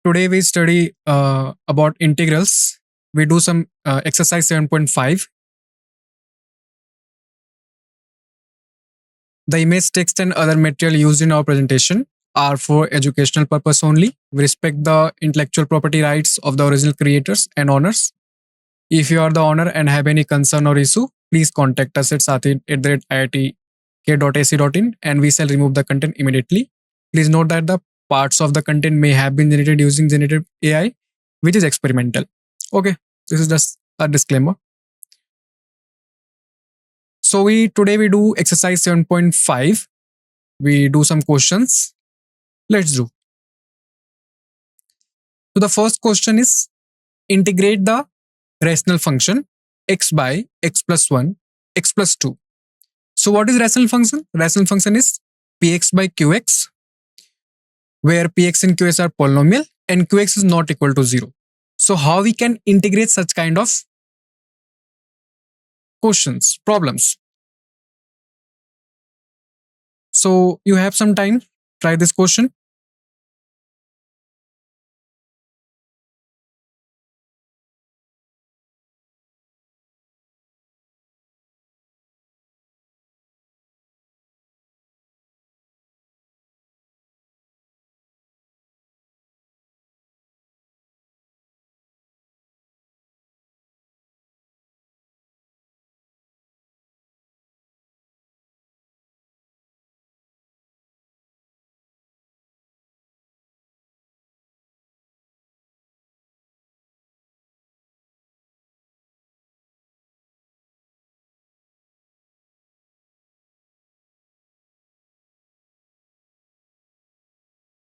Today we study about integrals. We do some exercise 7.5. The image, text, and other material used in our presentation are for educational purpose only. We respect the intellectual property rights of the original creators and owners. If you are the owner and have any concern or issue, please contact us at sathee@iitk.ac.in and we shall remove the content immediately. Please note that the parts of the content may have been generated using generative AI, which is experimental. Okay, this is just a disclaimer. So today we do exercise 7.5. We do some questions. Let's do. So the first question is integrate the rational function x by x plus 1, x plus 2. So what is rational function? Rational function is px by qx, where px and qx are polynomial and qx is not equal to 0. So how we can integrate such kind of questions, problems? So you have some time, try this question.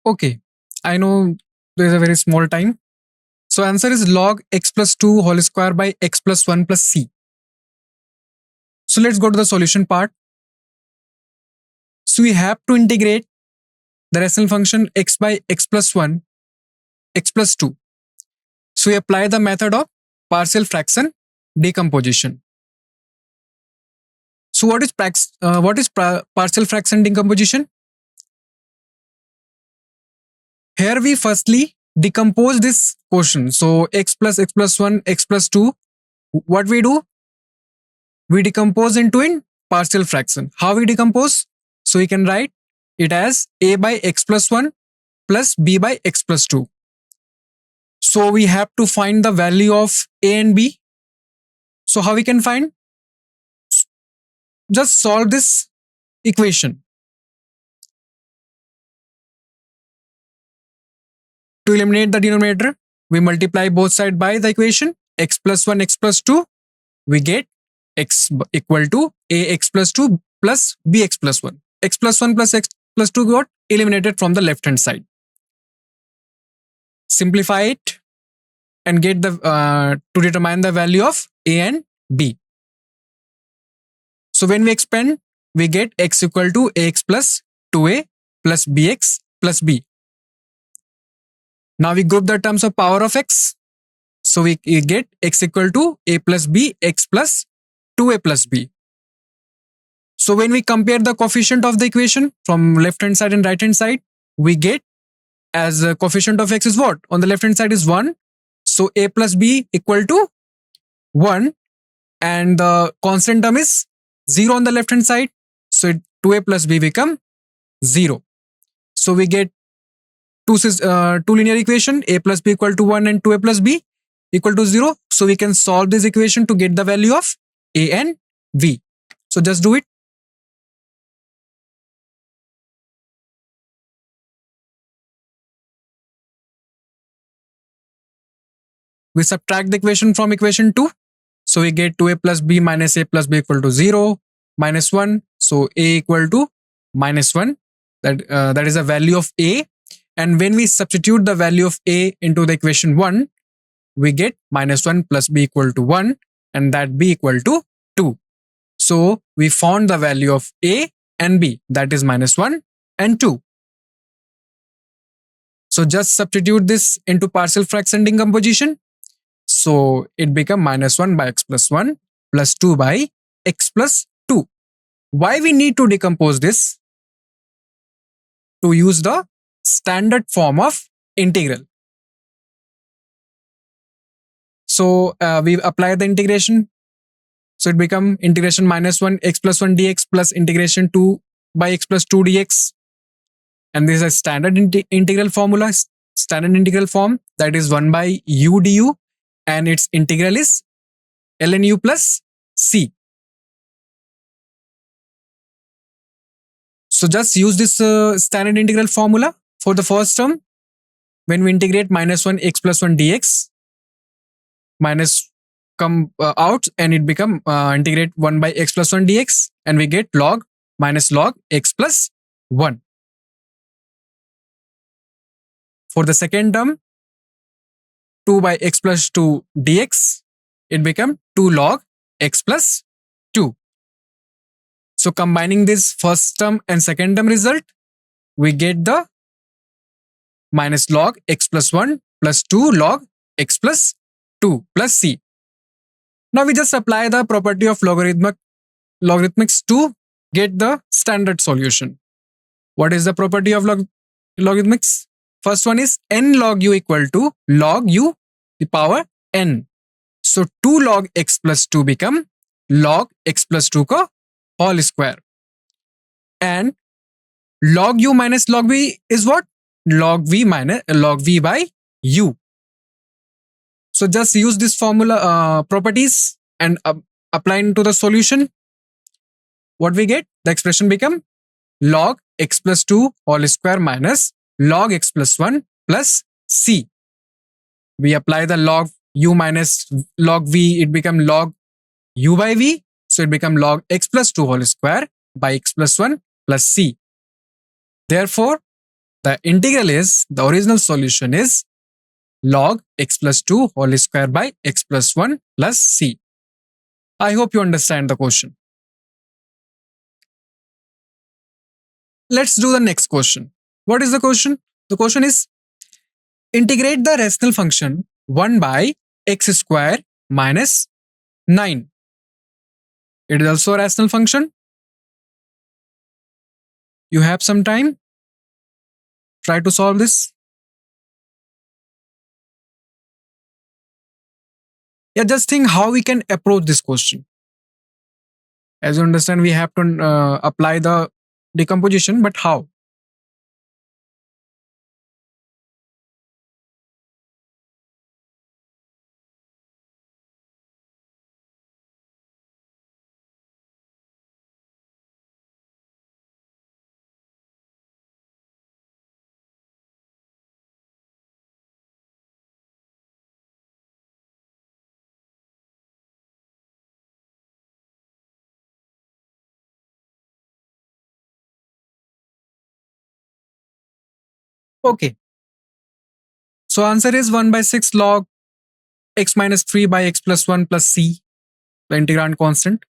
Okay, I know there is a very small time. So answer is log x plus 2 whole square by x plus 1 plus c. So let's go to the solution part. So we have to integrate the rational function x by x plus 1, x plus 2. So we apply the method of partial fraction decomposition. So what is partial fraction decomposition? Here we firstly decompose this quotient. So x plus 1, x plus 2. What we do? We decompose into in partial fraction. How we decompose? So we can write it as a by x plus 1 plus b by x plus 2. So we have to find the value of a and b. So how we can find? Just solve this equation. To eliminate the denominator, we multiply both sides by the equation x plus 1, x plus 2. We get x equal to ax plus 2 plus bx plus 1. X plus 1 plus x plus 2 got eliminated from the left hand side. Simplify it and get the to determine the value of a and b. So when we expand, we get x equal to ax plus 2a plus bx plus b. Now we group the terms of power of x. So we get x equal to a plus b, x plus 2a plus b. So when we compare the coefficient of the equation from left hand side and right hand side, we get as a coefficient of x is what? On the left hand side is 1. So a plus b equal to 1 and the constant term is 0 on the left hand side. So 2a plus b become 0. So we get two linear equation, a plus b equal to 1 and 2a plus b equal to 0. So we can solve this equation to get the value of a and b. So just do it. We subtract the equation from equation 2. So we get 2a plus b minus a plus b equal to 0 minus 1. So a equal to minus 1. That is a value of a. And when we substitute the value of a into the equation 1, we get minus 1 plus b equal to 1 and that b equal to 2. So we found the value of a and b, that is minus 1 and 2. So just substitute this into partial fraction decomposition. So it become minus 1 by x plus 1 plus 2 by x plus 2. Why we need to decompose this? To use the standard form of integral. So we apply the integration. So it become integration minus 1 x plus 1 dx plus integration 2 by x plus 2 dx. And this is a standard integral formula, standard integral form, that is 1 by u du, and its integral is ln u plus c. So just use this standard integral formula for the first term. When we integrate minus 1 x plus 1 dx, minus come out and it become integrate 1 by x plus 1 dx, and we get log minus log x plus 1. For the second term, 2 by x plus 2 dx, it become 2 log x plus 2. So combining this first term and second term result, we get the minus log x plus 1 plus 2 log x plus 2 plus c. Now we just apply the property of logarithmics to get the standard solution. What is the property of logarithmics? First one is n log u equal to log u the power n. So 2 log x plus 2 become log x plus 2 ka whole square. And log u minus log v is what? Log v minus log v by u. So just use this formula properties and apply into the solution. What we get? The expression become log x plus 2 whole square minus log x plus 1 plus c. We apply the log u minus log v, it become log u by v. So it become log x plus 2 whole square by x plus 1 plus c. Therefore, the integral is, the original solution is log x plus 2 whole square by x plus 1 plus c. I hope you understand the question. Let's do the next question. What is the question? The question is integrate the rational function 1 by x square minus 9. It is also a rational function. You have some time. Try to solve this. Yeah, just think how we can approach this question. As you understand, we have to apply the decomposition, but how? Okay. So answer is 1 by 6 log x minus 3 by x plus 1 plus c, the integrand constant.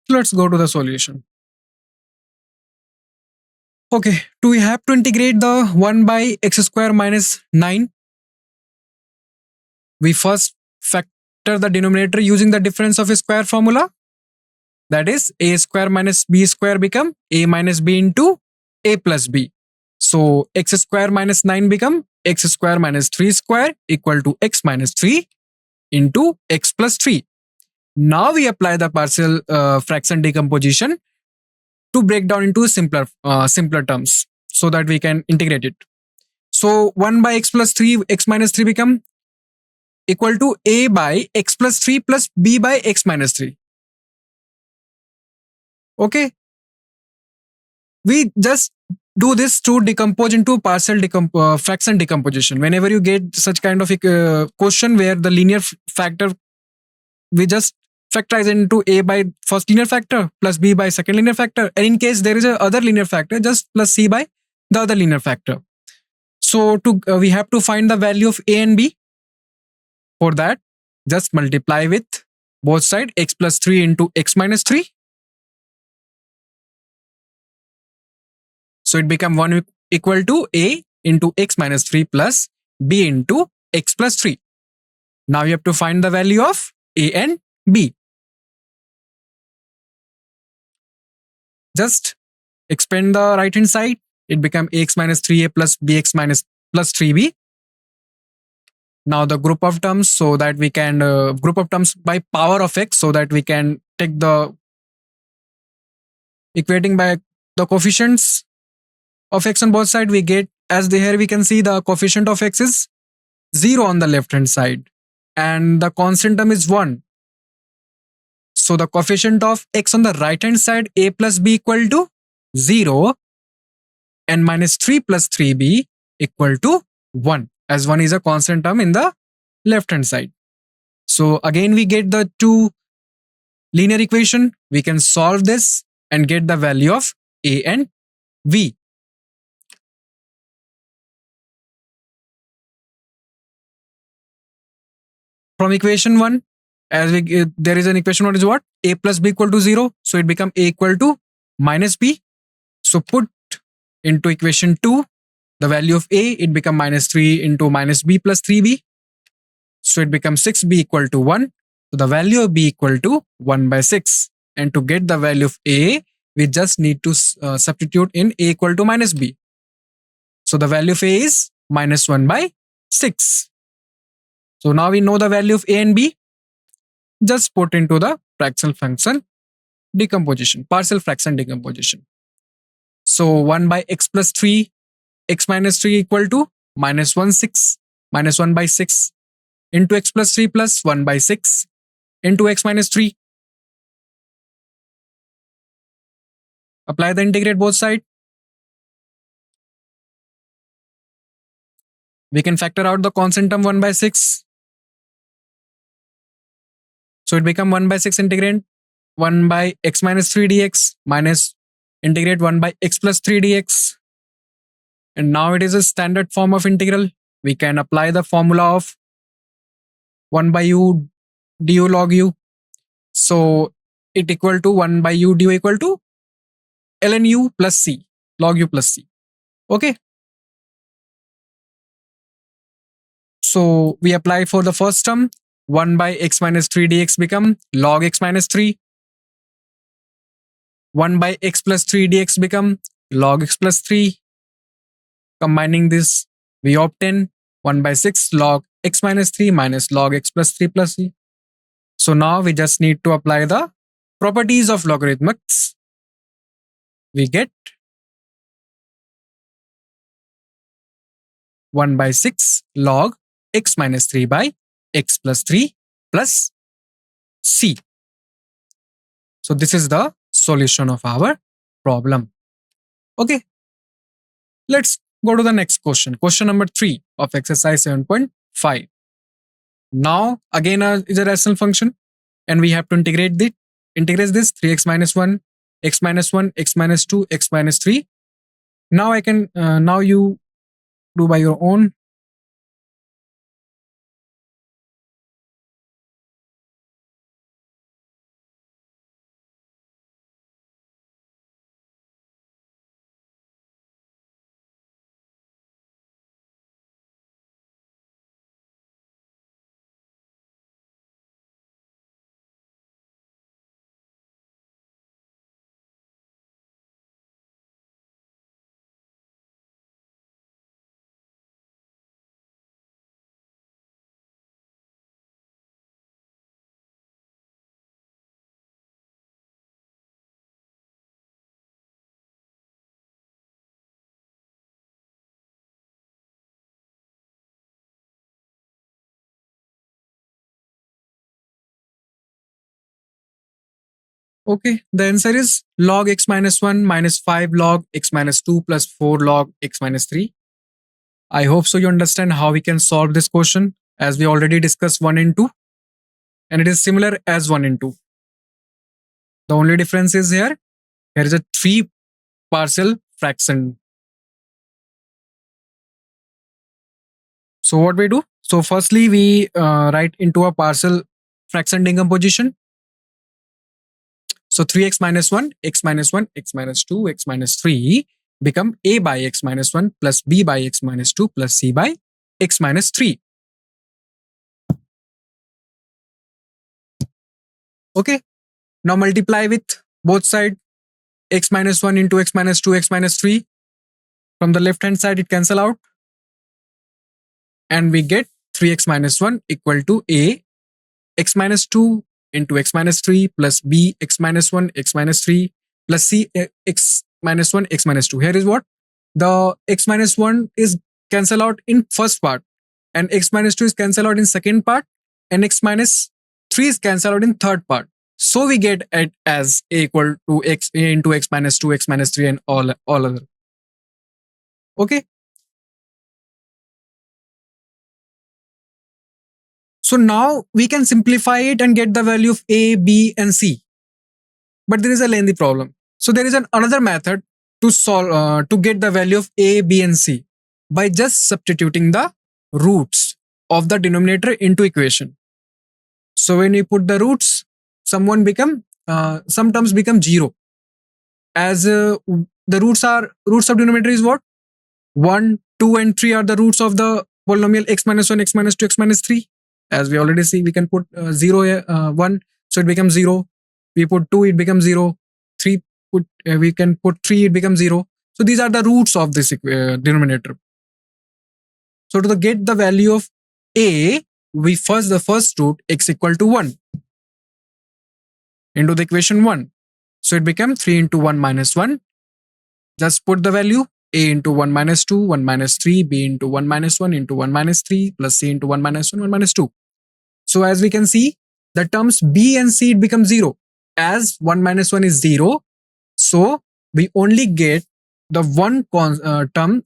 So let's go to the solution. Okay, do we have to integrate the 1 by x square minus 9? We first factor the denominator using the difference of a square formula. That is a square minus b square become a minus b into a plus b. So x square minus 9 become x square minus 3 square equal to x minus 3 into x plus 3. Now we apply the partial fraction decomposition to break down into simpler terms so that we can integrate it. So 1 by x plus 3, x minus 3 become equal to a by x plus 3 plus b by x minus 3. Okay. We just do this to decompose into partial fraction decomposition. Whenever you get such kind of a question where the linear factor, we just factorize into a by first linear factor plus b by second linear factor, and in case there is a other linear factor, just plus c by the other linear factor. So to we have to find the value of a and b. For that, just multiply with both sides x plus 3 into x minus 3. So it become 1 equal to a into x minus 3 plus b into x plus 3. Now you have to find the value of a and b. Just expand the right hand side. It become ax minus 3a plus bx minus plus 3b. Now the group of terms, so that we can group of terms by power of x, so that we can take the equating by the coefficients of x on both sides. We get, as the here we can see, the coefficient of x is 0 on the left hand side and the constant term is 1. So the coefficient of x on the right hand side, a plus b equal to 0 and minus 3 plus 3b equal to 1, as 1 is a constant term in the left hand side. So again we get the two linear equation. We can solve this and get the value of a and b. From equation 1, as we there is an equation 1 is what? A plus b equal to 0. So it become a equal to minus b. So put into equation 2 the value of a, it become minus 3 into minus b plus 3b. So it becomes 6b equal to 1. So the value of b equal to 1 by 6. And to get the value of a, we just need to substitute in a equal to minus b. So the value of a is minus 1 by 6. So now we know the value of a and b. Just put into the fractional function decomposition, partial fraction decomposition. So 1 by x plus 3, x minus 3 equal to minus 1 6, minus 1 by 6 into x plus 3 plus 1 by 6 into x minus 3. Apply the integrate both sides. We can factor out the constant term 1 by 6. So it become 1 by 6 integrand 1 by x minus 3 dx minus integrate 1 by x plus 3 dx. And now it is a standard form of integral. We can apply the formula of 1 by u du log u. So it equal to 1 by u du equal to ln u plus c, log u plus c. Okay. So we apply for the first term, 1 by x minus 3 dx become log x minus 3. 1 by x plus 3 dx become log x plus 3. Combining this, we obtain 1 by 6 log x minus 3 minus log x plus 3 plus c. So now we just need to apply the properties of logarithms. We get 1 by 6 log x minus 3 by x plus 3 plus c. So this is the solution of our problem. Okay. Let's go to the next question. Question number 3 of exercise 7.5. Now again is a rational function and we have to integrate this 3x minus 1, x minus 1, x minus 2, x minus 3. Now I can, now you do by your own. Okay, the answer is log x minus 1 minus 5 log x minus 2 plus 4 log x minus 3. I hope so you understand how we can solve this question, as we already discussed 1 and 2 and it is similar as 1 and 2. The only difference is here is a 3 partial fraction. So what we do? So firstly we write into a partial fraction decomposition. So 3x minus 1, x minus 1, x minus 2, x minus 3 become a by x minus 1 plus b by x minus 2 plus c by x minus 3. Okay. Now multiply with both sides. X minus 1 into x minus 2, x minus 3. From the left hand side it cancel out. And we get 3x minus 1 equal to a x minus 2 into x minus 3 plus b x minus 1 x minus 3 plus c x minus 1 x minus 2. Here is what? The x minus 1 is cancel out in first part, and x minus 2 is cancel out in second part, and x minus 3 is cancel out in third part. So we get it as a equal to x a into x minus 2, x minus 3, and all other. Okay. So now we can simplify it and get the value of a, b, and c. But there is a lengthy problem. So there is another method to solve to get the value of a, b, and c by just substituting the roots of the denominator into equation. So when we put the roots, some terms become 0, as the roots of denominator is what? 1, 2, and 3 are the roots of the polynomial x minus 1, x minus 2, x minus 3. As we already see, we can put 0 here, 1, so it becomes 0. We put 2, it becomes 0. 3, we can put 3, it becomes 0. So these are the roots of this denominator. So to get the value of a, we the first root x equal to 1 into the equation 1. So it becomes 3 into 1 minus 1. Just put the value a into 1 minus 2, 1 minus 3, b into 1 minus 1 into 1 minus 3 plus c into 1 minus 1, 1 minus 2. So as we can see, the terms b and c, it becomes 0. As 1 minus 1 is 0, so we only get the one term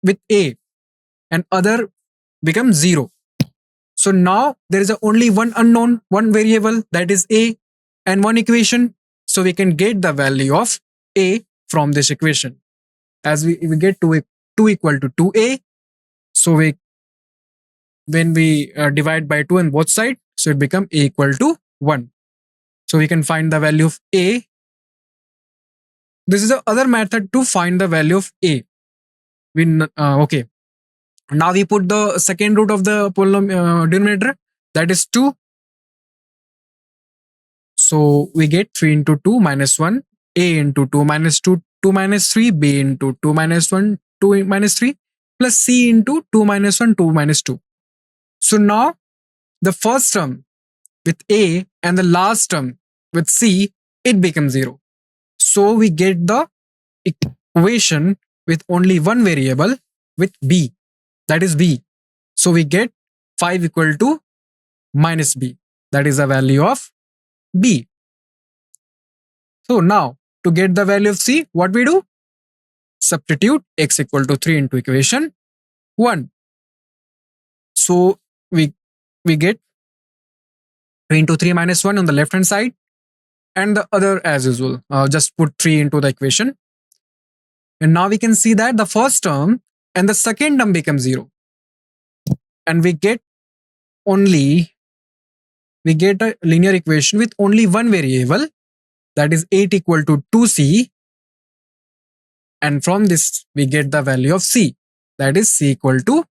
with a, and other becomes 0. So now there is only one unknown, one variable, that is a, and one equation. So we can get the value of a from this equation. As we get 2 equal to 2a, so when we divide by 2 on both sides, so it becomes a equal to 1. So we can find the value of a. This is the other method to find the value of a. Okay. Now we put the second root of the denominator, that is 2. So we get 3 into 2 minus 1, a into 2 minus 2, 2 minus 3, b into 2 minus 1, 2 minus 3, plus c into 2 minus 1, 2 minus 2. So now the first term with a and the last term with c, it becomes 0. So we get the equation with only one variable with b, that is b. So we get 5 equal to minus b, that is the value of b. So now to get the value of c, what we do? Substitute x equal to 3 into equation 1. So we get 3 into 3 minus 1 on the left hand side, and the other as usual. Just put 3 into the equation. And now we can see that the first term and the second term become 0. And we get a linear equation with only one variable, that is 8 equal to 2c. And from this we get the value of c, that is c equal to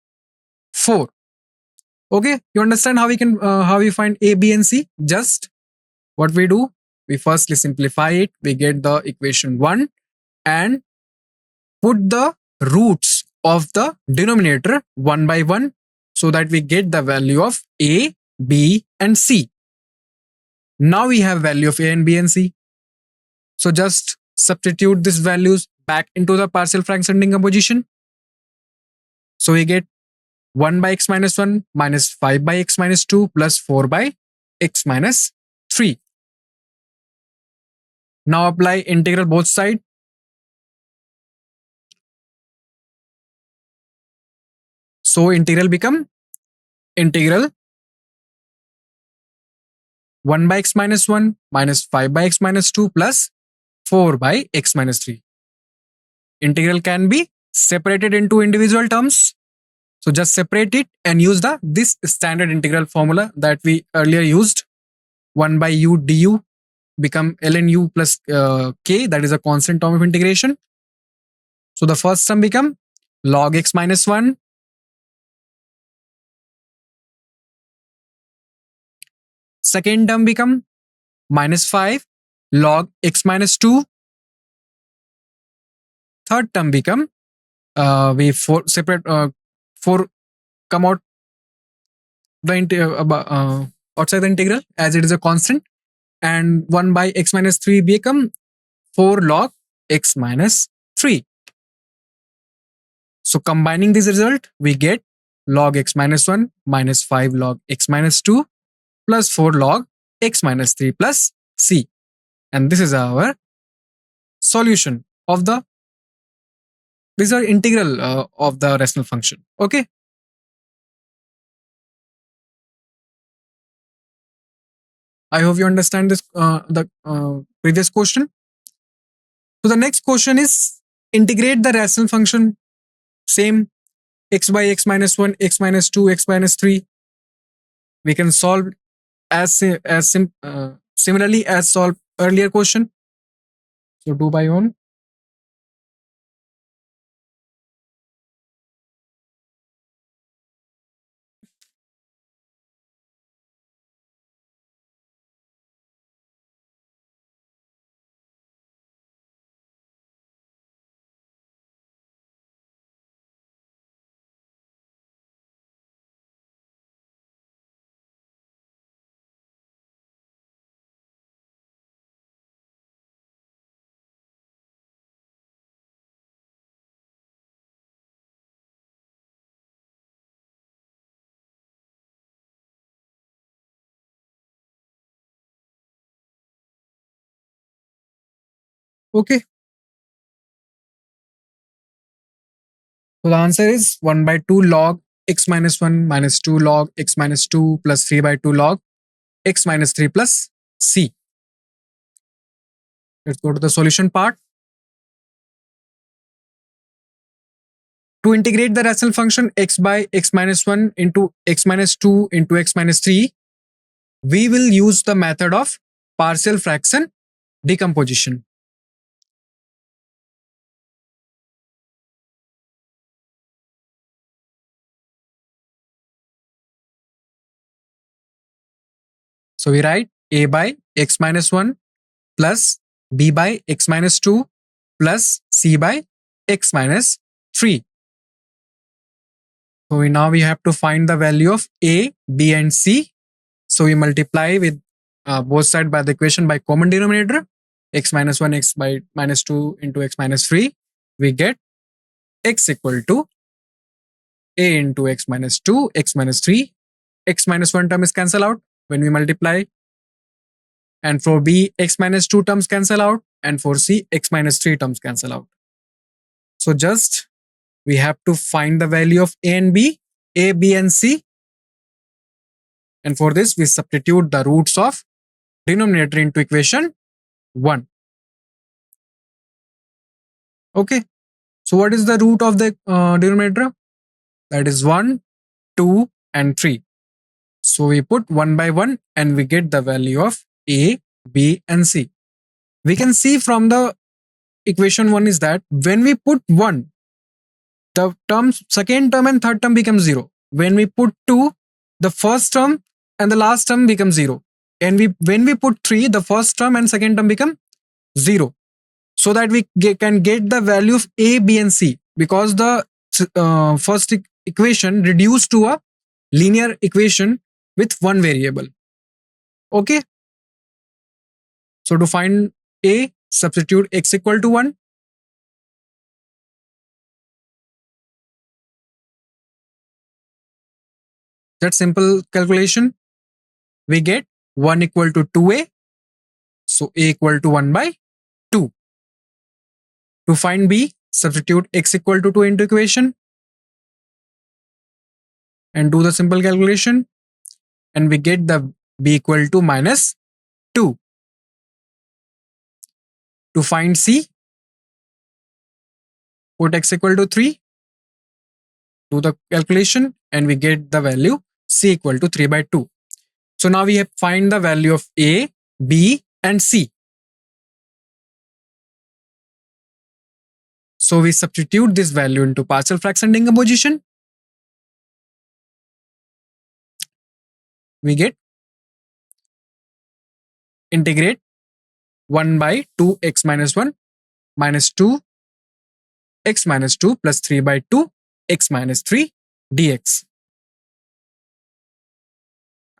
4. Okay, you understand how we find a, b, and c? Just what we do, we firstly simplify it. We get the equation 1 and put the roots of the denominator one by one, so that we get the value of a, b, and c. Now we have value of a and b and c. So just substitute these values back into the partial fraction decomposition. So we get 1 by x minus 1 minus 5 by x minus 2 plus 4 by x minus 3. Now apply integral both sides. So integral become integral 1 by x minus 1 minus 5 by x minus 2 plus 4 by x minus 3. Integral can be separated into individual terms. So just separate it and use this standard integral formula that we earlier used. 1 by u du become ln u plus k, that is a constant term of integration. So the first term become log x minus 1 second term become minus 5 log x minus 2. Third term become we separate 4 come out outside the integral as it is a constant, and 1 by x minus 3 become 4 log x minus 3. So combining this result, we get log x minus 1 minus 5 log x minus 2 plus 4 log x minus 3 plus c. And this is our solution of the, these are integral of the rational function. Okay. I hope you understand this, the previous question. So the next question is integrate the rational function. Same, x by x minus 1, x minus 2, x minus 3. We can solve similarly as solve earlier question. So do by own. Okay. So the answer is 1 by 2 log x minus 1 minus 2 log x minus 2 plus 3 by 2 log x minus 3 plus c. Let's go to the solution part. To integrate the rational function x by x minus 1 into x minus 2 into x minus 3, we will use the method of partial fraction decomposition. So we write a by x minus 1 plus b by x minus 2 plus c by x minus 3. So now we have to find the value of a, b and c. So we multiply with both sides by the equation by common denominator, x minus 1 x by minus 2 into x minus 3. We get x equal to a into x minus 2 x minus 3. X minus 1 term is cancelled out when we multiply, and for b x minus 2 terms cancel out, and for c x minus 3 terms cancel out. So just we have to find the value of a and b, a, b and c, and for this we substitute the roots of denominator into equation 1. Okay, so what is the root of the denominator? That is 1, 2 and 3. So we put 1 by 1 and we get the value of a, b and c. We can see from the equation 1 is that when we put 1, the terms second term and third term become 0. When we put 2, the first term and the last term become 0. And when we put 3, the first term and second term become 0. So that we can get the value of a, b and c, because the first equation reduced to a linear equation with one variable. Okay. So to find a, substitute x equal to 1. That simple calculation. We get 1 equal to 2a. So a equal to 1 by 2. To find b, substitute x equal to 2 into equation and do the simple calculation, and we get the b equal to minus 2. To find c, put x equal to 3, do the calculation, and we get the value c equal to 3 by 2. So now we have find the value of a, b and c. So we substitute this value into partial fraction decomposition. We get integrate 1 by 2 x minus 1 minus 2 x minus 2 plus 3 by 2 x minus 3 dx.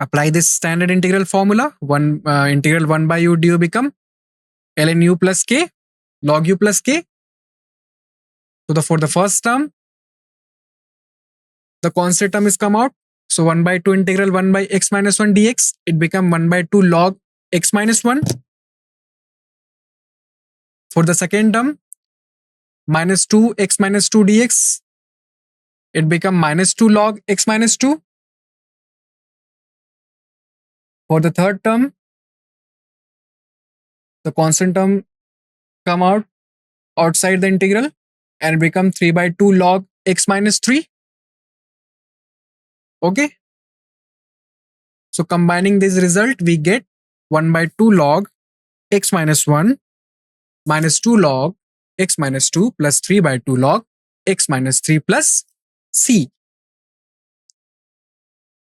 Apply this standard integral formula. Integral 1 by u du become ln u plus k log u plus k. So for the first term, the constant term is come out. So 1 by 2 integral 1 by x minus 1 dx, it become 1 by 2 log x minus 1. For the second term, minus 2 x minus 2 dx, it become minus 2 log x minus 2. For the third term, the constant term come out outside the integral and become 3 by 2 log x minus 3. Okay. So combining this result, we get 1 by 2 log x minus 1 minus 2 log x minus 2 plus 3 by 2 log x minus 3 plus c.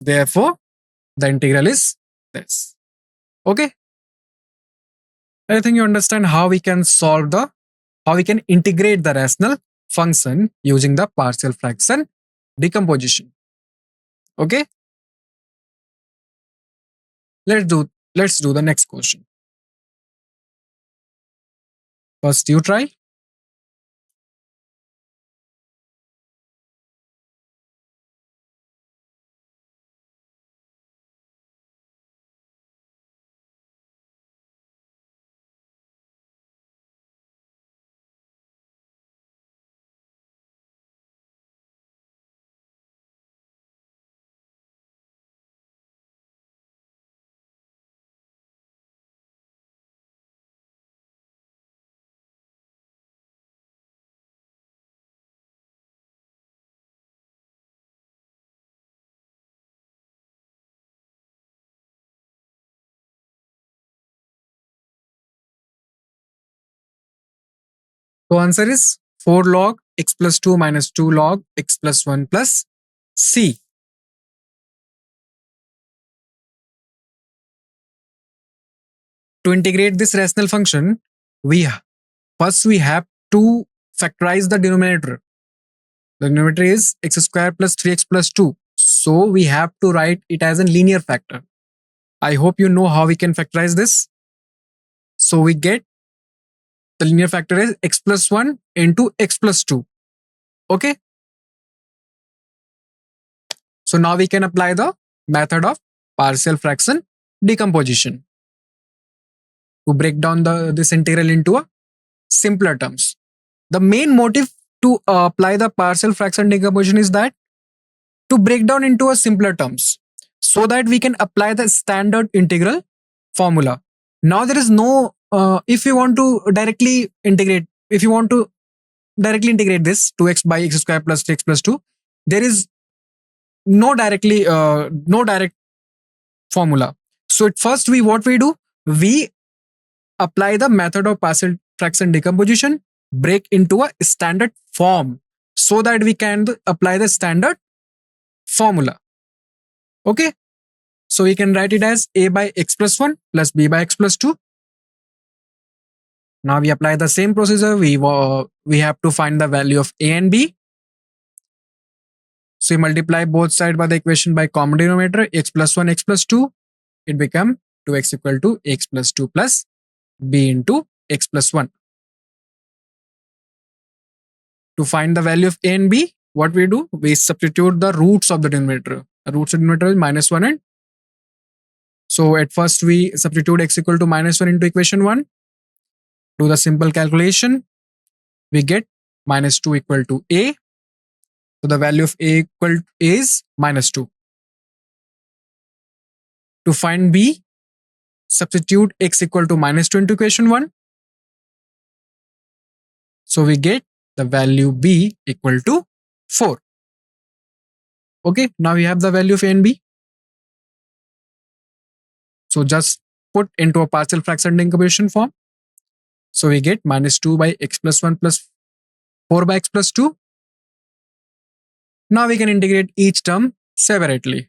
Therefore, the integral is this. Okay. I think you understand how we can integrate the rational function using the partial fraction decomposition. Okay. Let's do the next question. First, you try. So answer is 4 log x plus 2 minus 2 log x plus 1 plus c. To integrate this rational function, we have to factorize the denominator. The denominator is x square plus 3x plus 2. So we have to write it as a linear factor. I hope you know how we can factorize this. So we get the linear factor is x plus 1 into x plus 2. Okay. So now we can apply the method of partial fraction decomposition to break down this integral into a simpler terms. The main motive to apply the partial fraction decomposition is that to break down into a simpler terms so that we can apply the standard integral formula. Now there is no, if you want to directly integrate this 2x by x square plus 3x plus 2, there is no direct formula. So at first what we do, we apply the method of partial fraction decomposition, break into a standard form so that we can apply the standard formula. Okay. So we can write it as a by x plus 1 plus b by x plus 2. Now we apply the same procedure. We have to find the value of a and b. So we multiply both sides by the equation by common denominator x plus 1 x plus 2. It become 2x equal to x plus 2 plus b into x plus 1. To find the value of a and b, what we do? We substitute the roots of the denominator. The roots of the denominator is minus 1 and so at first we substitute x equal to minus 1 into equation 1. Do the simple calculation. We get minus 2 equal to a. So the value of a is minus 2. To find b, substitute x equal to minus 2 into equation 1. So we get the value b equal to 4. Okay, now we have the value of a and b. So just put into a partial fraction decomposition form. So we get minus 2 by x plus 1 plus 4 by x plus 2. Now we can integrate each term separately.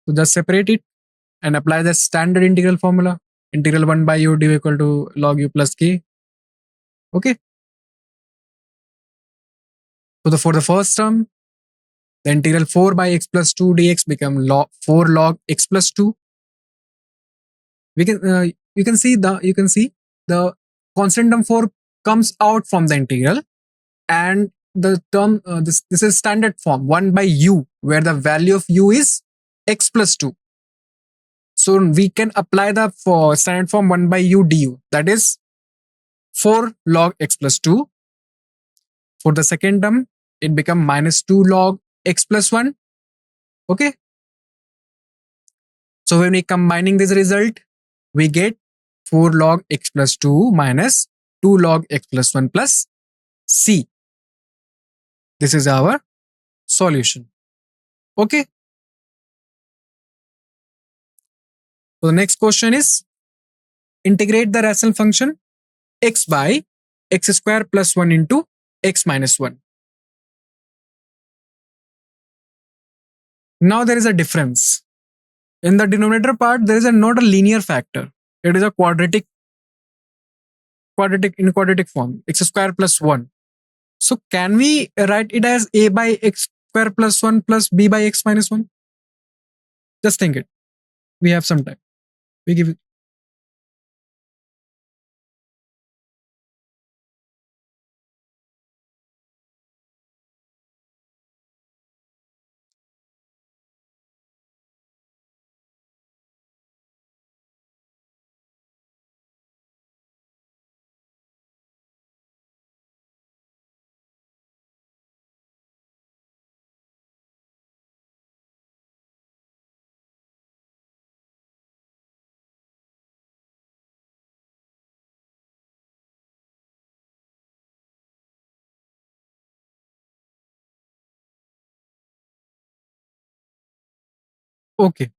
So just separate it and apply the standard integral formula. Integral 1 by u du equal to log u plus k. Okay. So for the first term, The integral 4 by x plus 2 dx become 4 log x plus 2. We can you can see the constant term 4 comes out from the integral, and the term this is standard form 1 by u, where the value of u is x plus 2. So we can apply the for standard form 1 by u du, that is 4 log x plus 2. For the second term, it become minus 2 log x plus 1. Okay. So when we combining this result, we get 4 log x plus 2 minus 2 log x plus 1 plus c. This is our solution. Okay. So the next question is, integrate the rational function x by x square plus 1 into x minus 1. Now there is a difference. In the denominator part, there is not a linear factor. It is a quadratic in quadratic form, x square plus 1. So can we write it as a by x square plus 1 plus b by x minus 1? Just think it. We have some time. We give it. Okay.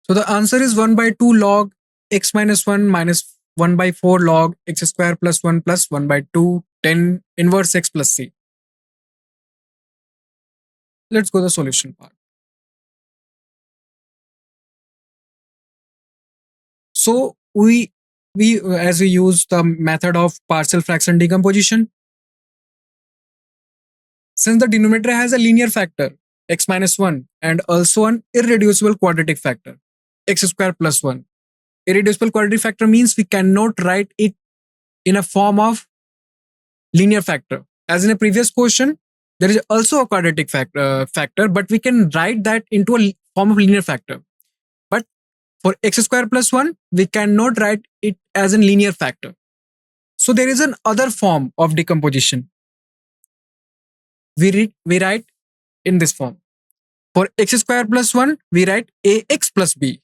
So the answer is 1 by 2 log x minus 1 minus 1 by 4 log x square plus 1 plus 1 by 2 10 inverse x plus c. Let's go to the solution part. So we as we use the method of partial fraction decomposition, since the denominator has a linear factor x minus 1 and also an irreducible quadratic factor x square plus 1. Irreducible quadratic factor means we cannot write it in a form of linear factor. As in a previous question, there is also a quadratic factor, but we can write that into a form of linear factor. But for x square plus 1, we cannot write it as a linear factor. So there is an other form of decomposition. We write in this form. For x square plus 1, we write ax plus b.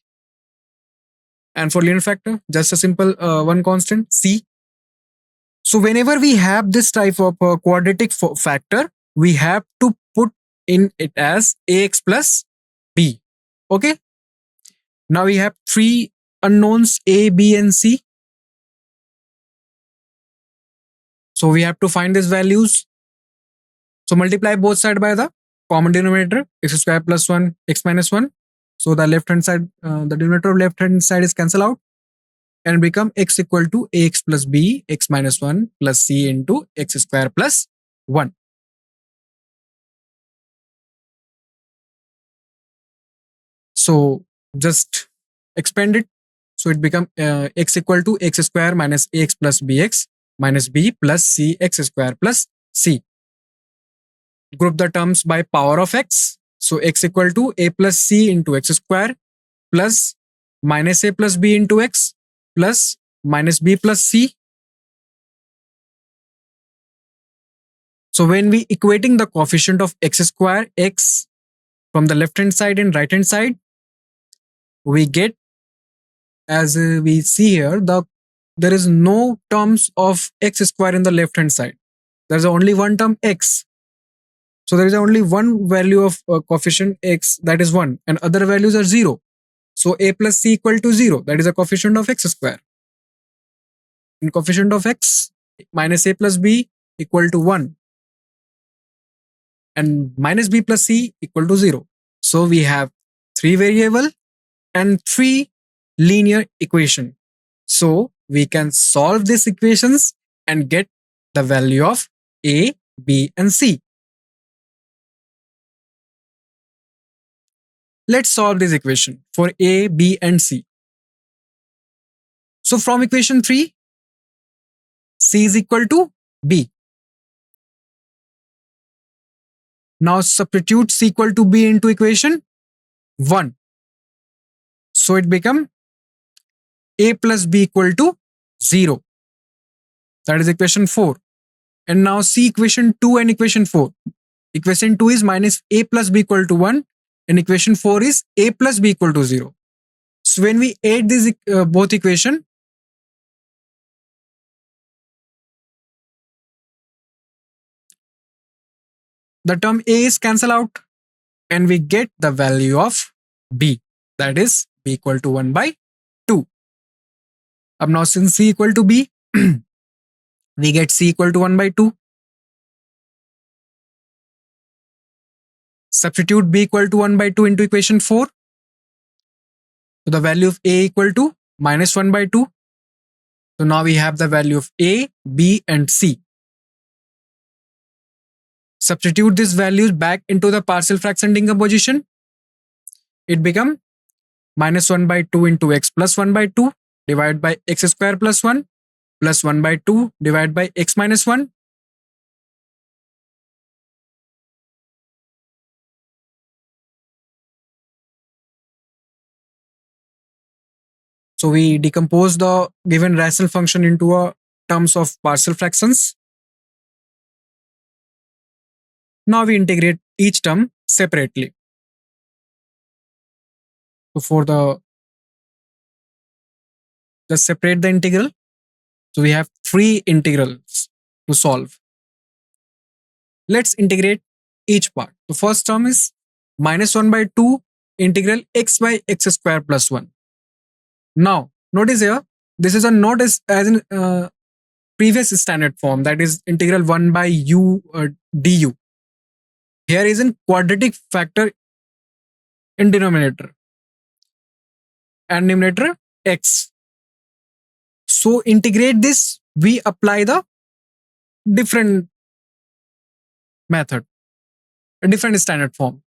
And for linear factor, just a simple one constant, c. So whenever we have this type of quadratic factor, we have to put in it as ax plus b. Okay. Now we have 3 unknowns a, b and c. So we have to find these values. So multiply both sides by the common denominator, x square plus 1, x minus 1. So the left hand side, the denominator of left hand side is cancelled out and become x equal to ax plus b, x minus 1 plus c into x square plus 1. So just expand it. So it become x equal to x square minus ax plus bx minus b plus c x square plus c. Group the terms by power of x. So x equal to a plus c into x square plus minus a plus b into x plus minus b plus c. So when we equating the coefficient of x square, x from the left hand side and right hand side, we get, as we see here, there is no terms of x square in the left hand side. There is only one term x. So there is only one value of coefficient x, that is 1, and other values are 0. So a plus c equal to 0, that is a coefficient of x square. And coefficient of x minus a plus b equal to 1. And minus b plus c equal to 0. So we have 3 variable and 3 linear equation. So we can solve these equations and get the value of a, b and c. Let's solve this equation for A, B, and C. So from equation 3, C is equal to B. Now substitute C equal to B into equation 1. So it becomes A plus B equal to 0. That is equation 4. And now see equation 2 and equation 4. Equation 2 is minus A plus B equal to 1 and equation 4 is A plus B equal to 0. So when we add these both equation, the term A is cancelled out and we get the value of B, that is B equal to 1 by 2. Now since C equal to B, we get C equal to 1 by 2. Substitute B equal to 1 by 2 into equation 4. So the value of A equal to minus 1 by 2. So now we have the value of A, B and C. Substitute these values back into the partial fraction decomposition. It becomes minus 1 by 2 into x plus 1 by 2 divided by x square plus 1 plus 1 by 2 divided by x minus 1. So we decompose the given rational function into a terms of partial fractions. Now we integrate each term separately. So for the just separate the integral. So we have 3 integrals to solve. Let's integrate each part. The first term is minus 1 by 2 integral x by x square plus 1. Now notice here, this is a not as in previous standard form, that is integral 1 by u du. Here is in quadratic factor in denominator and numerator x. So integrate this, we apply the different method, a different standard form.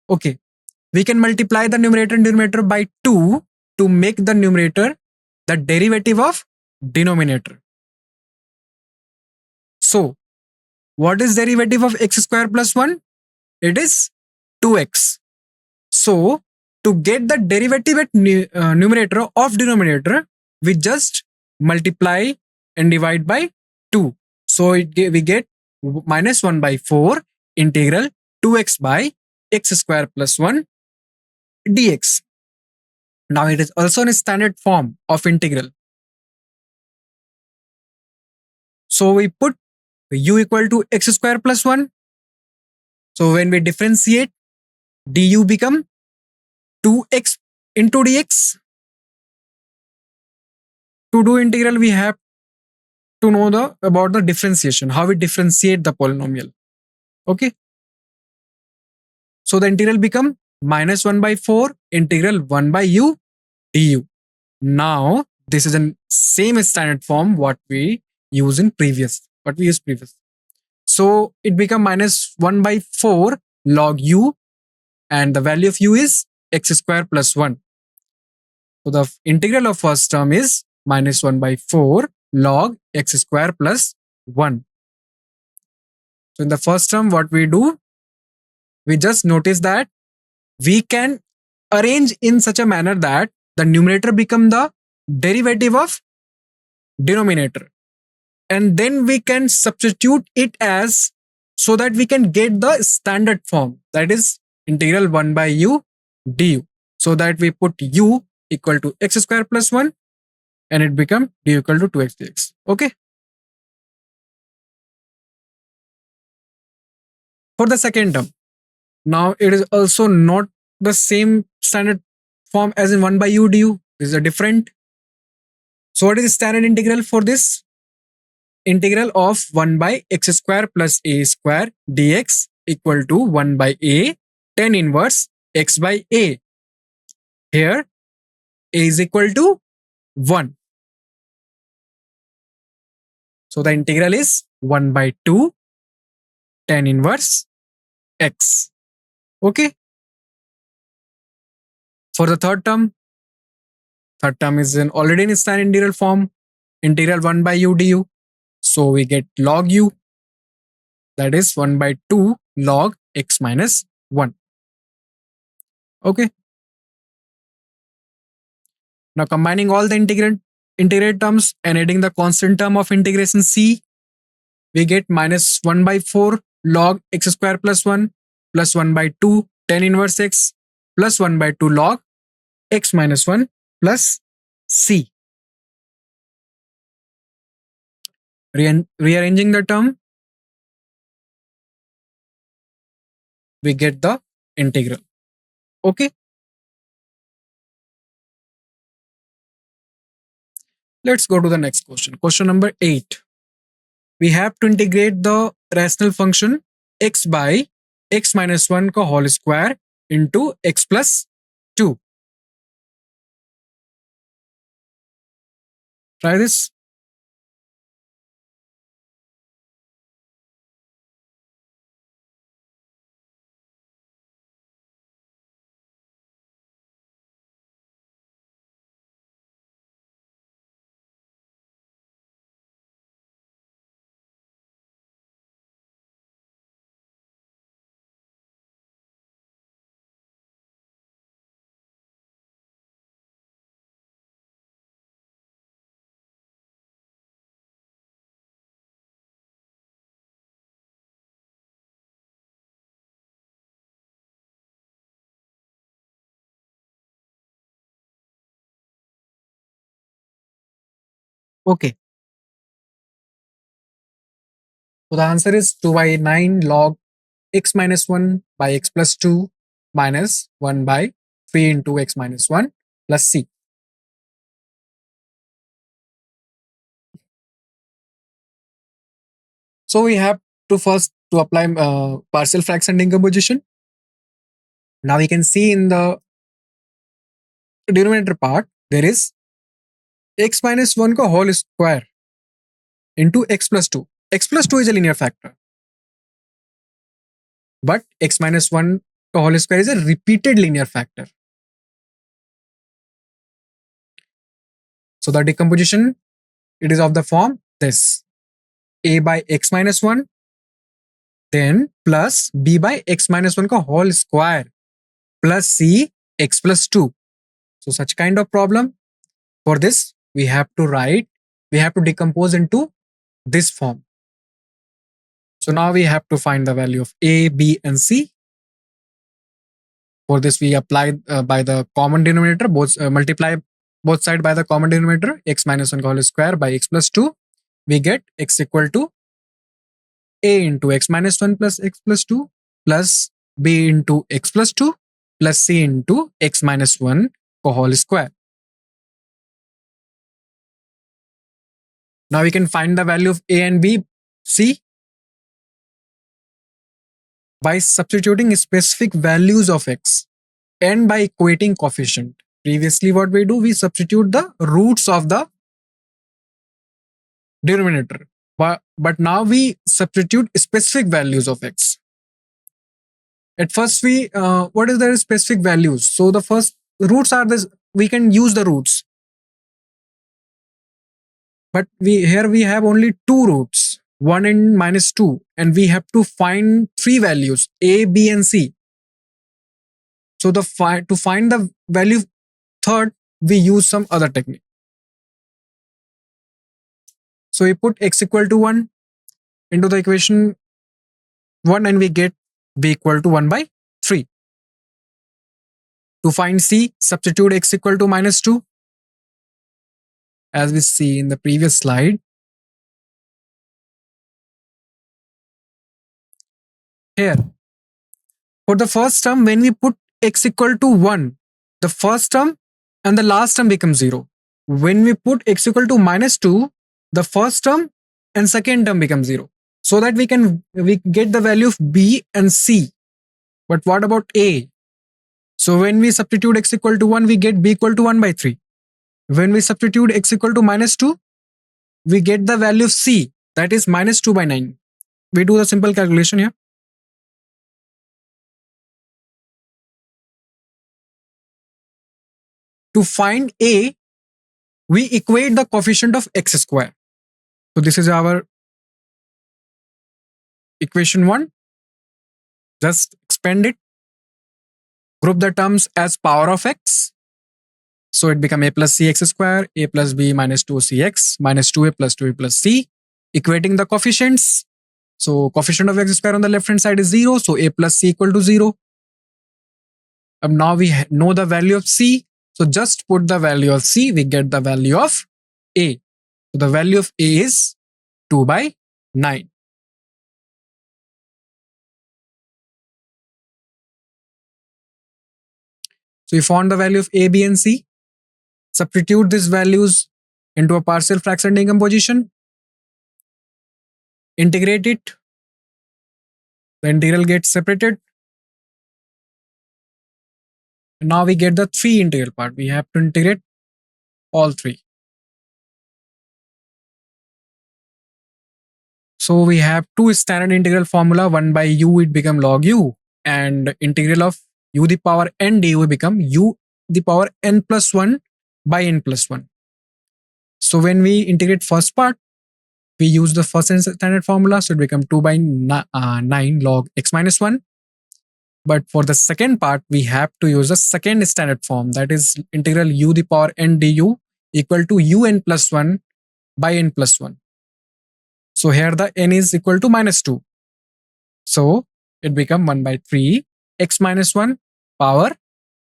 Okay, we can multiply the numerator and denominator by 2 to make the numerator the derivative of denominator. So what is derivative of x square plus 1? It is 2x. So to get the derivative at numerator of denominator, we just multiply and divide by 2. So we get minus 1 by 4 integral 2x by x square plus 1 dx. Now it is also in a standard form of integral. So we put u equal to x square plus 1. So when we differentiate, du become 2x into dx. To do integral, we have to know about the differentiation, how we differentiate the polynomial. Okay. So the integral become minus 1 by 4 integral 1 by u du. Now this is in same standard form what we used previous. So it become minus 1 by 4 log u and the value of u is x square plus 1. So the integral of first term is minus 1 by 4 log x square plus 1. So in the first term, what we do, we just notice that we can arrange in such a manner that the numerator become the derivative of denominator. And then we can substitute it as, so that we can get the standard form, that is integral 1 by u du. So that we put u equal to x square plus 1 and it become du equal to 2x dx. Okay. For the second term, now it is also not the same standard form as in 1 by u du. This is a different. So what is the standard integral for this? Integral of 1 by x square plus a square dx equal to 1 by a tan inverse x by a. Here a is equal to 1. So the integral is 1 by 2 tan inverse x. Okay. For the third term is in already in standard integral form, integral 1 by u du. So we get log u, that is 1 by 2 log x minus 1. Okay. Now combining all the integrate terms and adding the constant term of integration c, we get minus 1 by 4 log x square plus 1 plus 1 by 2 tan inverse x plus 1 by 2 log x minus 1 plus c. Rearranging the term, we get the integral. Okay. Let's go to the next question. Question number 8. We have to integrate the rational function x by x minus 1 का whole square into x plus 2. Try this. Okay. So the answer is 2 by 9 log x minus 1 by x plus 2 minus 1 by 3 into x minus 1 plus c. So we have to first to apply partial fraction decomposition. Now we can see in the denominator part, there is x minus 1 का whole square into x plus 2. X plus 2 is a linear factor. But x minus 1 का whole square is a repeated linear factor. So the decomposition, it is of the form this. A by x minus 1, then plus b by x minus 1 का whole square plus c x plus 2. So such kind of problem, for this we have to decompose into this form. So now we have to find the value of a, b and c. For this we apply by the common denominator, multiply both sides by the common denominator, x minus 1 whole square by x plus 2. We get x equal to a into x minus 1 plus x plus 2 plus b into x plus 2 plus c into x minus 1 whole square. Now we can find the value of a and b, c by substituting specific values of x and by equating coefficient. Previously what we do, we substitute the roots of the denominator. But now we substitute specific values of x. At first we, what is the specific values? So the first roots are this, we can use the roots. But here we have only two roots, 1 and minus 2, and we have to find three values, a, b and c. So to find the value third, we use some other technique. So we put x equal to 1 into the equation 1 and we get b equal to 1 by 3. To find c, substitute x equal to minus 2. As we see in the previous slide. Here, for the first term, when we put x equal to 1, the first term and the last term become 0. When we put x equal to minus 2, the first term and second term become 0. So that we get the value of b and c. But what about a? So when we substitute x equal to 1, we get b equal to 1 by 3. When we substitute x equal to minus 2, we get the value of c, that is minus 2 by 9. We do the simple calculation here. to find a, we equate the coefficient of x square. So this is our equation 1. Just expand it. Group the terms as power of x. So it become a plus cx square, a plus b minus 2cx minus 2a plus 2a plus c. Equating the coefficients. So coefficient of x square on the left hand side is 0. So a plus c equal to 0. And now we know the value of c. So just put the value of c, we get the value of a. So the value of a is 2 by 9. So we found the value of a, b and c. Substitute these values into a partial fraction decomposition. Integrate it. The integral gets separated. And now we get the 3 integral part. We have to integrate all 3. So we have 2 standard integral formula. 1 by u, it become log u. And integral of u the power n du become u the power n plus 1 by n plus 1. So when we integrate first part, we use the first standard formula. So it become 2 by 9 log x minus 1. But for the second part, we have to use the second standard form. That is integral u the power n du equal to un plus 1 by n plus 1. So here the n is equal to minus 2. So it become 1 by 3 x minus 1 power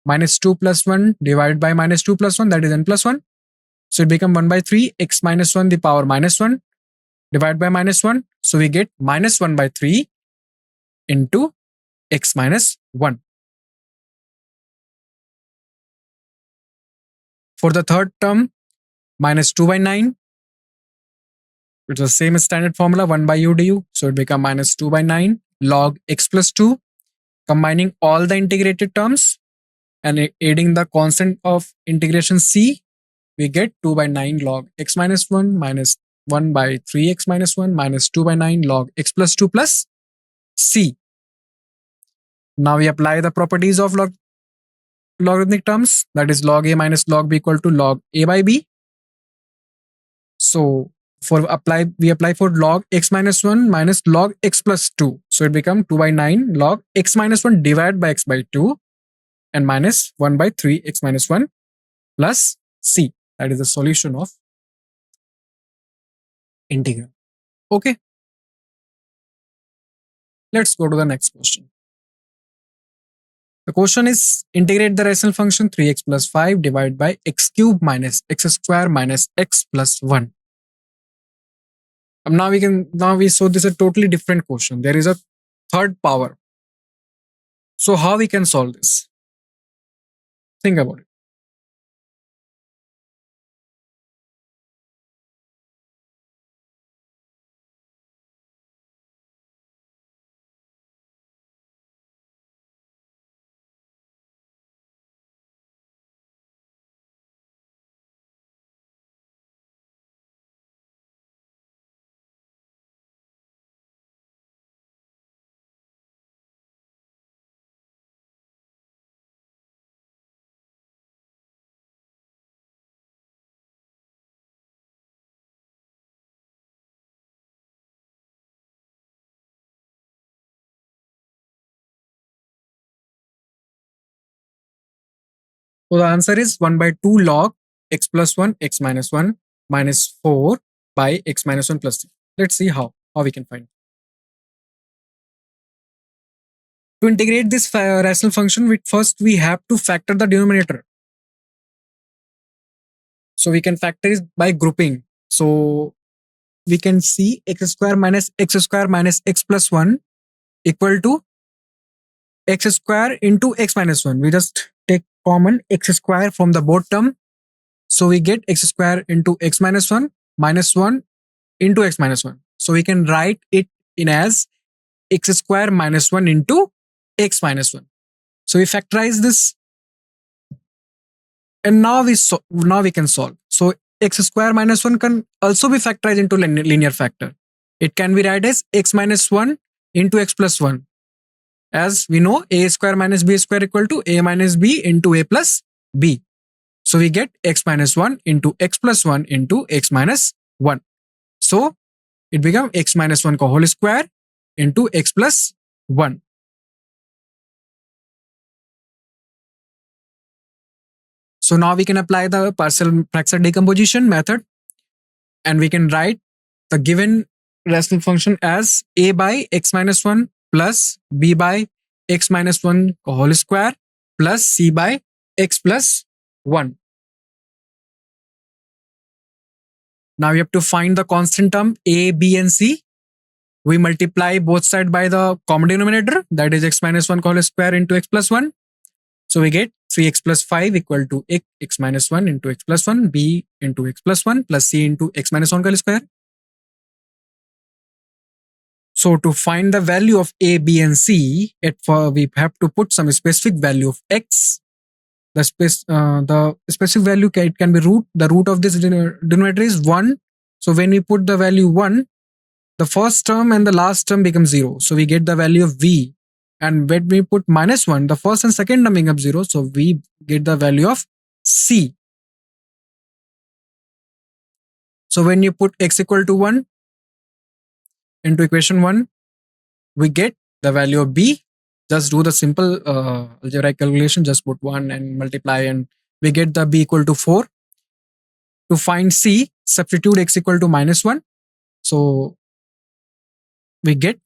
minus 2 plus 1 divided by minus 2 plus 1, that is n plus 1. So it become 1 by 3 x minus 1 the power minus 1 divided by minus 1. So we get minus 1 by 3 into x minus 1. For the third term, minus 2 by 9. It's the same standard formula, 1 by u du. So it become minus 2 by 9 log x plus 2. Combining all the integrated terms and adding the constant of integration c, we get 2 by 9 log x minus 1 minus 1 by 3x minus 1 minus 2 by 9 log x plus 2 plus c. Now we apply the properties of logarithmic terms, that is log a minus log b equal to log a by b. So we apply for log x minus 1 minus log x plus 2. So it become 2 by 9 log x minus 1 divided by x by 2 and minus 1 by 3 x minus 1 plus c. That is the solution of integral. Okay. Let's go to the next question. The question is integrate the rational function 3x plus 5 divided by x cube minus x square minus x plus 1. Now we saw this is a totally different question. There is a third power. So how we can solve this? Think about it. So the answer is 1 by 2 log x plus 1 x minus 1 minus 4 by x minus 1 plus 3. Let's see how we can find. To integrate this rational function, first we have to factor the denominator. So we can factor it by grouping. So we can see x square minus x plus 1 equal to x square into x minus 1. We just take common x square from the both term. So we get x square into x minus 1 minus 1 into x minus 1. So we can write it in as x square minus 1 into x minus 1. So we factorize this. And now we can solve. So x square minus 1 can also be factorized into linear factor. It can be written as x minus 1 into x plus 1. As we know, a square minus b square equal to a minus b into a plus b. So we get x minus 1 into x plus 1 into x minus 1. So it becomes x minus 1 का whole square into x plus 1. So now we can apply the partial fraction decomposition method, and we can write the given rational function as a by x minus 1 plus b by x minus 1 का whole square plus c by x plus 1. Now we have to find the constant term a, b and c. We multiply both sides by the common denominator, that is x minus 1 whole square into x plus 1. So we get 3x plus 5 equal to x minus 1 into x plus 1, b into x plus 1 plus c into x minus 1 whole square. So to find the value of a, b and c, we have to put some specific value of x. The specific value it can be the root of this denominator is 1. So when we put the value 1, the first term and the last term become 0. So we get the value of v. And when we put minus 1, the first and second term become 0. So we get the value of c. So when you put x equal to 1 into equation 1, we get the value of b. Just do the simple algebraic calculation, just put 1 and multiply, and we get the b equal to 4. To find c, substitute x equal to minus 1. So we get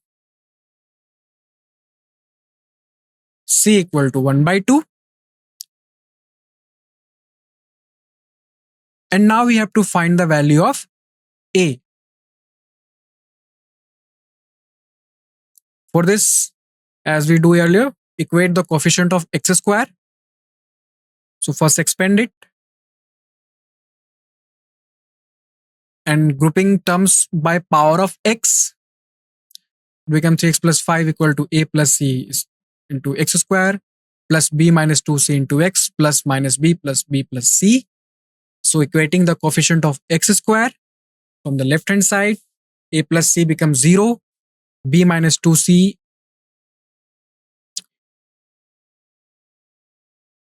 c equal to 1 by 2. And now we have to find the value of a. For this, as we do earlier, equate the coefficient of x square. So first expand it. And grouping terms by power of x, it becomes 3x plus 5 equal to a plus c into x square plus b minus 2c into x plus minus b plus c. So equating the coefficient of x square from the left hand side, a plus c becomes 0, b minus 2c.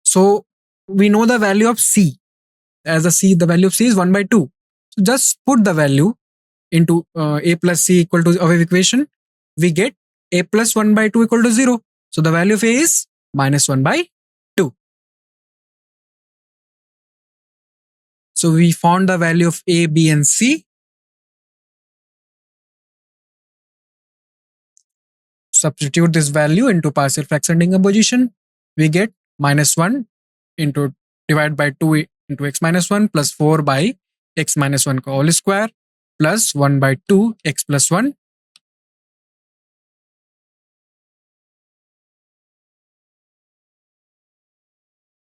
So we know the value of c. As the value of c is 1 by 2. So just put the value into a plus c equal to our equation. We get a plus 1 by 2 equal to 0. So the value of a is minus 1 by 2. So we found the value of a, b and c. Substitute this value into partial fraction decomposition. We get minus 1 into divided by 2 into x minus 1 plus 4 by x minus 1 whole square plus 1 by 2 x plus 1.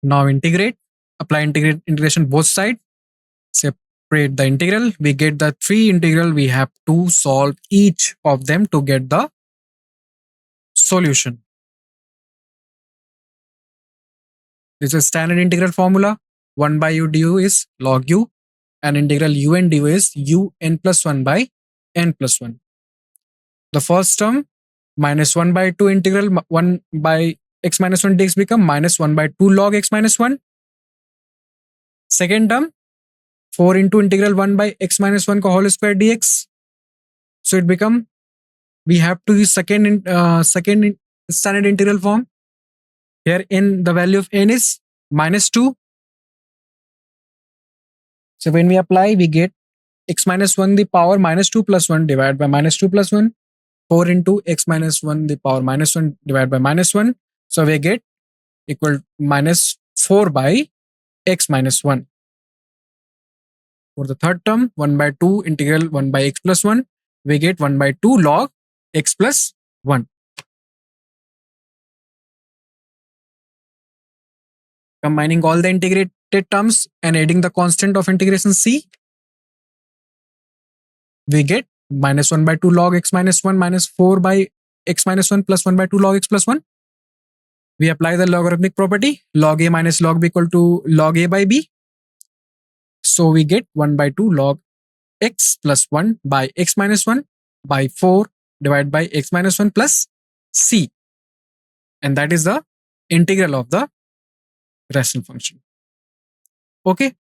Now integrate. Apply integration both sides. Separate the integral. We get the 3 integral. We have to solve each of them to get the solution. This is standard integral formula. 1 by u du is log u, and integral un du is un plus 1 by n plus 1. The first term, minus 1 by 2 integral 1 by x minus 1 dx become minus 1 by 2 log x minus 1. Second term, 4 into integral 1 by x minus 1 ka whole square dx. So it become, we have to use second standard integral form. Here in the value of n is minus 2. So when we apply, we get x minus 1 the power minus 2 plus 1 divided by minus 2 plus 1. 4 into x minus 1 the power minus 1 divided by minus 1. So we get equal minus 4 by x minus 1. For the third term, 1 by 2 integral 1 by x plus 1, we get 1 by 2 log x plus 1. Combining all the integrated terms and adding the constant of integration c, we get minus 1 by 2 log x minus 1 minus 4 by x minus 1 plus 1 by 2 log x plus 1. We apply the logarithmic property, log a minus log b equal to log a by b. So we get 1 by 2 log x plus 1 by x minus 1 by 4 divided by x minus 1 plus c. And that is the integral of the rational function. Okay.